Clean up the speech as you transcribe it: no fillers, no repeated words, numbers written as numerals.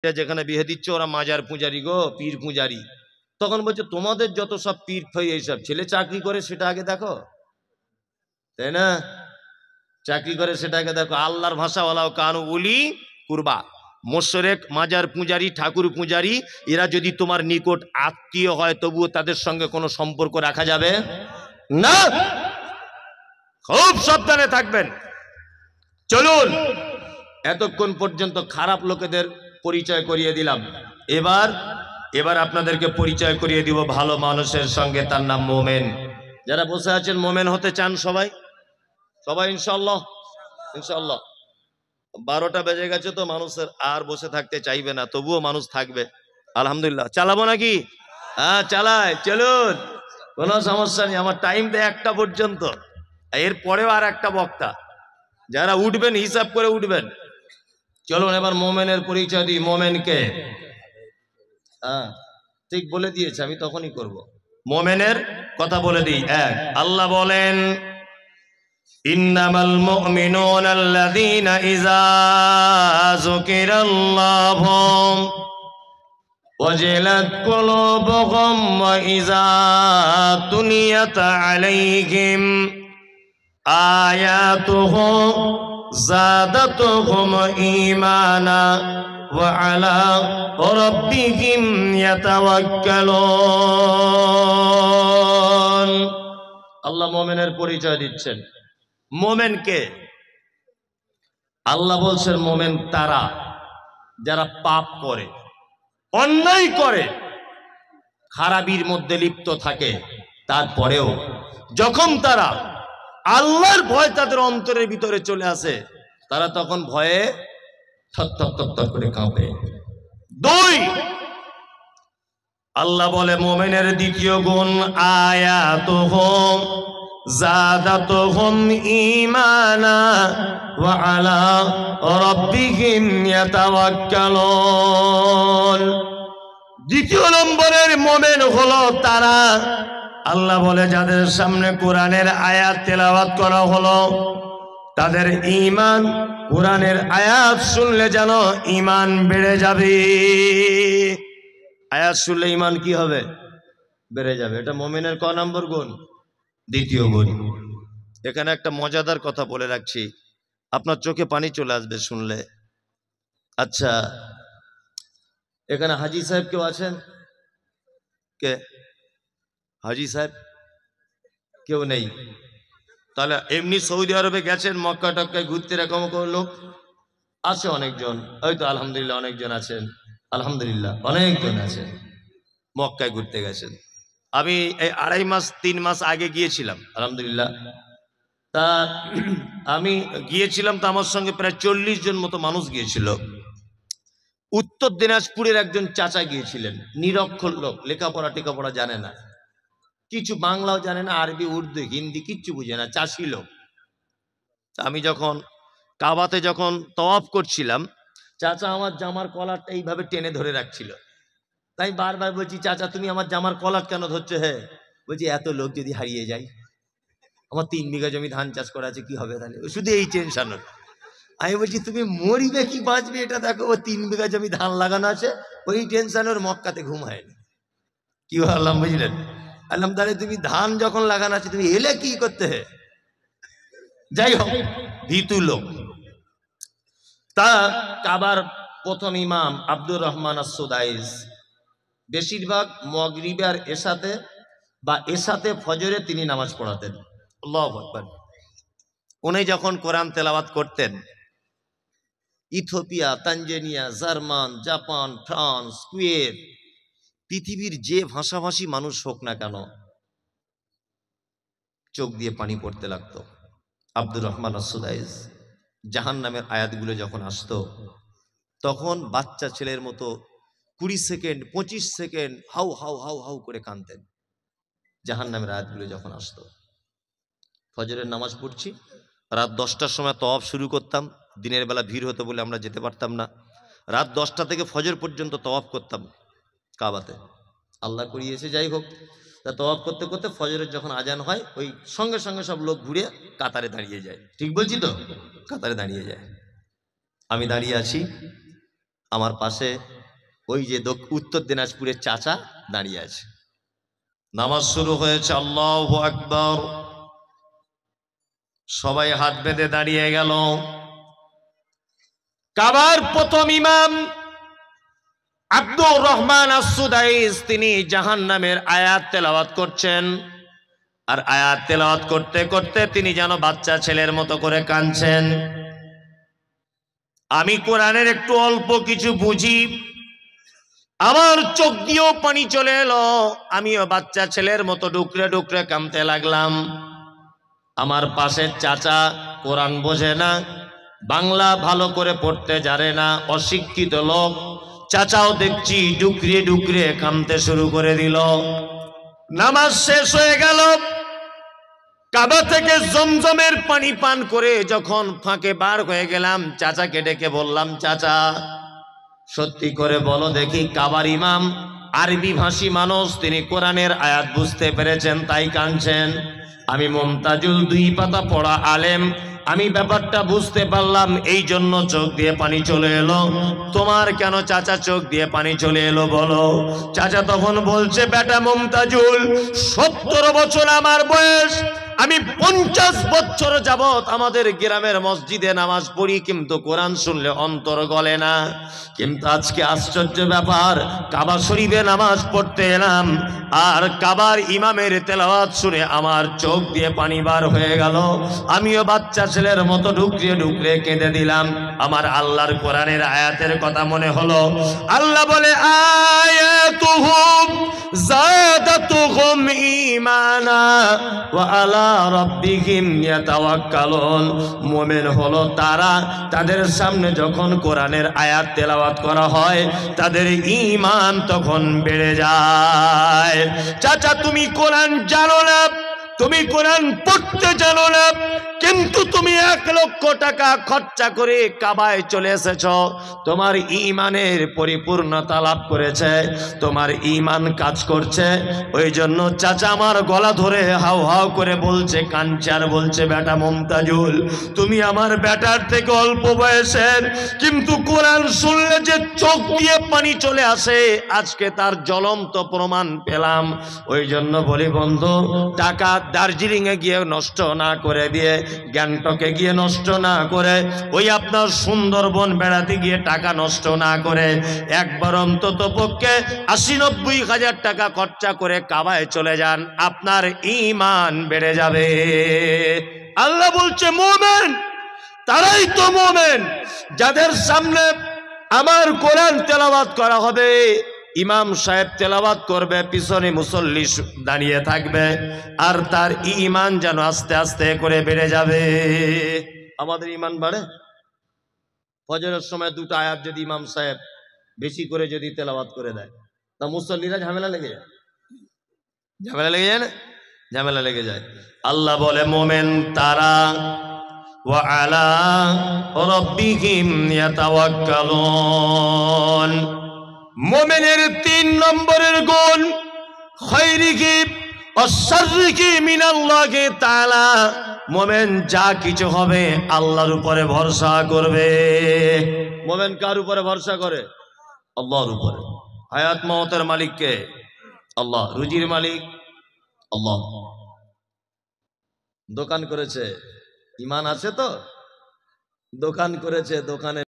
যেখানে বিয়ে দিচ্ছে ওরা মাজার পূজারি গো, পীর পূজারি। তখন বলছে তোমাদের যত সব পীর ফাই এইসব ছেলে চাকরি করে সেটা আগে দেখো, তাই না? চাকরি করে সেটা আগে দেখো। আল্লাহর ভাষা ওয়ালাও কানু উলি কুরবা, মোশরেক, মাজার পূজারি, ঠাকুর পূজারি, এরা যদি তোমার নিকট আত্মীয় হয় তবুও তাদের সঙ্গে কোনো সম্পর্ক রাখা যাবে না। খুব সাবধানে থাকবেন। চলুন, এতক্ষণ পর্যন্ত খারাপ লোকেদের পরিচয় করিয়ে দিলাম। এবার আপনাদেরকে পরিচয় করিয়ে দিব ভালো মানুষের সঙ্গে, তার নাম মোমেন। যারা বসে আছেন মোমেন হতে চান সবাই সবাই ইনশাআল্লাহ। ইনশাআল্লাহ 12টা বেজে গেছে তো মানুষের আর বসে থাকতে চাইবে না, তবুও মানুষ থাকবে আলহামদুলিল্লাহ। চালাবো নাকি? হ্যাঁ চালাই, চলুন, কোনো সমস্যা নেই। আমার টাইম দেয় 1টা পর্যন্ত, এর পরেও আর একটা বক্তা। যারা উঠবেন হিসাব করে উঠবেন। চলুন এবার মোমেনের পরিচয় দিই। মোমেনকে হ্যাঁ ঠিক বলে দিয়েছে, আমি তখনই করব। মোমেনের কথা বলে দিই। এক, আল্লাহ বলেন ইন্নামাল মুমিনুনা আল্লাযীনা ইযা যুকিরাল্লাহু ওয়াজিলাত কুলুবুহুম ওয়া ইযা তুলিয়াত আলাইহিম আয়াতুহু যাদাতুহুম ঈমানা ওয়া আলা রাব্বিহিম ইয়াতাওয়াক্কালুন। আল্লাহ মুমিনের পরিচয় দিচ্ছেন। মোমেন কে? আল্লাহ বলছেন মোমেন তারা যারা পাপ করে, অন্যায় করে, খারাপির মধ্যে লিপ্ত থাকে, তারপরেও যখন তারা আল্লাহর ভয় তাদের অন্তরের ভিতরে চলে আসে, তারা তখন ভয়ে থরথর করে কাঁপে। দুই, আল্লাহ বলে মোমেনের দ্বিতীয় গুণ আয়াতুহুম যাদাতুহুম ঈমানা ওয়া আলা রাব্বিহিম ইয়াতাওয়াক্কালুন। দ্বিতীয় নম্বরের মোমেন হলো তারা, আল্লাহ বলে যাদের সামনে কোরআনের আয়াত তেলাওয়াত করা হলো, তাদের ঈমান, কোরআনের আয়াত শুনলে যেন ঈমান বেড়ে যাবে। আয়াত শুনলে ঈমান কি হবে? বেড়ে যাবে। এটা মুমিনের ক নম্বর গুণ? দ্বিতীয় গুণ। এখানে একটা মজাদার কথা বলে রাখছি, আপনার চোখে পানি চলে আসবে শুনলে। আচ্ছা, এখানে হাজী সাহেব কেউ আছেন? কে হাজী সাহেব? কেউ নেই? তাহলে এমনি সৌদি আরবে গেছেন, মক্কা টক্কায় ঘুরতে, এরকম কোন লোক আছে? অনেকজন, ওই তো আলহামদুলিল্লাহ অনেকজন আছেন, আলহামদুলিল্লাহ অনেকজন আছেন, মক্কায় ঘুরতে গেছেন। আমি এই 2.5 মাস 3 মাস আগে গিয়েছিলাম আলহামদুলিল্লাহ। তা আমি গিয়েছিলাম, তো আমার সঙ্গে প্রায় 40 জন মতো মানুষ গিয়েছিল। উত্তর দিনাজপুরের একজন চাচা গিয়েছিলেন, নিরক্ষর লোক, লেখাপড়া টেখাপড়া জানে না, কিছু বাংলাও জানে না, আরবি উর্দু হিন্দি কিচ্ছু বুঝে না, চাষি লোক। আমি যখন কাবাতে যখন তওয়াফ করছিলাম, চাচা আমার জামার কলারটা এইভাবে টেনে ধরে রাখছিল। তাই বারবার বলছি, চাচা তুমি আমার জামার কলার কেন ধরছো? হ্যাঁ, বলছি এত লোক যদি হারিয়ে যায়, আমার 3 বিঘা জমি ধান চাষ করা আছে, কি হবে তাহলে? শুধু এই টেনশন। আমি বলছি তুমি মরিবে কি বাঁচবে এটা দেখো, ও 3 বিঘা জমি ধান লাগানো আছে, ওই টেনশন ওর মক্কাতে ঘুম হয়নি। কি বললাম বুঝলেন? আল্লাহ তাহলে তুমি ধান যখন লাগানো আছে তুমি এলে কি করতে? হে যাই হোক, ভীতু লোক। তা কাবার প্রথম ইমাম আব্দুর রহমান আস-সুদাইস বেশিরভাগ মাগরিবে আর এশাতে বা এশাতে ফজরে তিনি নামাজ পড়াতেন। আল্লাহু আকবার। উনি যখন কোরআন তেলাওয়াত করতেন, Ethiopia, Tanzania, German, Japan, France, Kuwait, পৃথিবীর যে ভাষাভাষী মানুষ হোক না কেন, চোখ দিয়ে পানি পড়তে লাগতো। আব্দুর রহমান আস-সুদাইস জাহান্নামের আয়াতগুলো যখন আসতো, তখন বাচ্চা ছেলের মতো 20 second 25 second how how how how করে কাঁদতেন। জাহান্নামের আয়াতগুলো যখন আসতো, ফজরের নামাজ পড়ছি, রাত 10টার সময় তওয়াফ শুরু করতাম। দিনের বেলা ভিড় হতো বলে আমরা যেতে পারতাম না। রাত 10টা থেকে ফজর পর্যন্ত তওয়াফ করতাম কাবাতে, আল্লাহ করিয়েছে। যাই হোক, তা তওয়াফ করতে করতে ফজরের যখন আজান হয়, ওই সঙ্গে সঙ্গে সব লোক ঘুরে কাতারে দাঁড়িয়ে যায়। ঠিক বলছি তো? কাতারে দাঁড়িয়ে যায়। আমি দাঁড়িয়ে আছি, আমার পাশে ওই যে উত্তর দিনাজপুরের চাচা দাঁড়িয়ে আছে। নামাজ শুরু হয়েছে, আল্লাহু আকবার। সবাই হাত বেঁধে দাঁড়িয়ে গেল। কাবার প্রথম ইমাম আব্দুর রহমান আস-সুদাইস তিনি জাহান্নামের আয়াত তেলাওয়াত করছেন। আর আয়াত তেলাওয়াত করতে করতে তিনি যেন বাচ্চা ছেলের মতো করে কাঁদছেন। আমি কোরআনের একটু অল্প কিছু বুঝি, আমার চোখ দিয়েও পানি চলে এলো। আমিও বাচ্চা ছেলের মতো ডুকরে ডুকরে কাঁদতে লাগলাম। আমার পাশের চাচা কোরআন বোঝে না, বাংলা ভালো করে পড়তে জানে না, অশিক্ষিত লোক। চাচাও দেখছি ডুকরে ডুকরে কাঁদতে শুরু করে দিল। নামাজ শেষ হয়ে গেল। কাবা থেকে জমজমের পানি পান করে যখন ফাঁকে বার হয়ে গেলাম, চাচাকে ডেকে বললাম, চাচা সত্যি করে বলো দেখি, কাবার ইমাম আরবি ভাষী মানুষ, তিনি কোরআনের আয়াত বুঝতে পেরেছেন তাই কাঁদছেন। আমি মুমতাজুল 2 পাতা পড়া আলেম, আমি ব্যাপারটা বুঝতে পারলাম, এই জন্য চোখ দিয়ে পানি চলে এলো। তোমার কেন চাচা চোখ দিয়ে পানি চলে এলো বলো? চাচা তখন বলছে, বেটা মুমতাজুল, 70 বছর আমার বয়স, আমি 50 বছর যাবত আমাদের গ্রামের মসজিদে নামাজ পড়ি, কিন্তু কোরআন শুনলে অন্তর গলে না। কিন্তু আজকে আশ্চর্য ব্যাপার, কাবা শরীফে নামাজ পড়তে এলাম, আর কাবার ইমামের তেলাওয়াত শুনে আমার চোখ দিয়ে পানি বার হয়ে গেল। আমিও বাচ্চা ছেলের মতো ঢুকরে ঢুকরে কেঁদে দিলাম। আমার আল্লাহর কোরআনের আয়াতের কথা মনে হলো। আল্লাহ বলে, আয়াতুহুম যাদাতুহুম ঈমানা ওয়া আলা রাব্বিহিম ইয়াতাওয়াক্কালুন। মুমিন হলো তারা, তাদের সামনে যখন কোরআনের আয়াত তেলাওয়াত করা হয় তাদের ঈমান তখন বেড়ে যায়। চাচা তুমি কোরআন জানো না, তুমি কোরআন পড়তে জানো না, কিন্তু তুমি 1 লক্ষ টাকা খরচা করে কাবায় চলে এসেছ। তোমার ঈমানের পরিপূর্ণতা লাভ করেছে, তোমার ঈমান কাজ করছে। ওই জন্য চাচা আমার গলা ধরে হাউ হাউ করে বলছে, কাঞ্চার বলছে, বেটা মুমতাজুল, তুমি আমার বেটার থেকে অল্প বয়সের, কিন্তু কোরআন শুনলে যে চোখ দিয়ে পানি চলে আসে, আজকে তার জ্বলন্ত প্রমাণ পেলাম। ওই জন্য বলি বন্ধু, টাকা দার্জিলিং এ গিয়ে নষ্ট না করে দিয়ে, গ্যাংটকে গিয়ে নষ্ট না করে, ওই আপনার সুন্দরবন বেড়াতে গিয়ে টাকা নষ্ট না করে, একবার অন্তত পক্ষে 80-90 হাজার টাকা খরচা করে কাবায় চলে যান, আপনার ঈমান বেড়ে যাবে। আল্লাহ বলছে, মুমিন তারাই তো মুমিন যাদের সামনে আমার কোরআন তেলাওয়াত করা হবে, ইমাম সাহেব তেলাওয়াত করবে, পিছনে মুসল্লি দাঁড়িয়ে থাকবে, আর তার ঈমান যেন আস্তে আস্তে করে বেড়ে যাবে। আমাদের ঈমান বাড়ে। ফজরের সময় 2টা আয়াত যদি ইমাম সাহেব বেশি করে যদি তেলাওয়াত করে দেয়, তা মুসল্লিরা ঝামেলা লেগে যায়, ঝামেলা লেগে যায় না, ঝামেলা লেগে যায়। আল্লাহ বলে, মুমিন তারা ওয়া আলা রাব্বিহিম ইয়াতাওয়াক্কালুন। মুমিনের 3 নম্বরের গুণ, খায়রিহি ওয়াশ শাররিহি মিনাল্লাহি তাআলা। মুমিন যা কিছু হবে আল্লাহর উপরে ভরসা করবে। মুমিন কার উপরে ভরসা করে? আল্লাহর উপরে। হায়াত মওতের মালিক কে? আল্লাহ। রুজির মালিক আল্লাহ। দোকান করেছে, ঈমান আছে তো, দোকান করেছে, দোকানে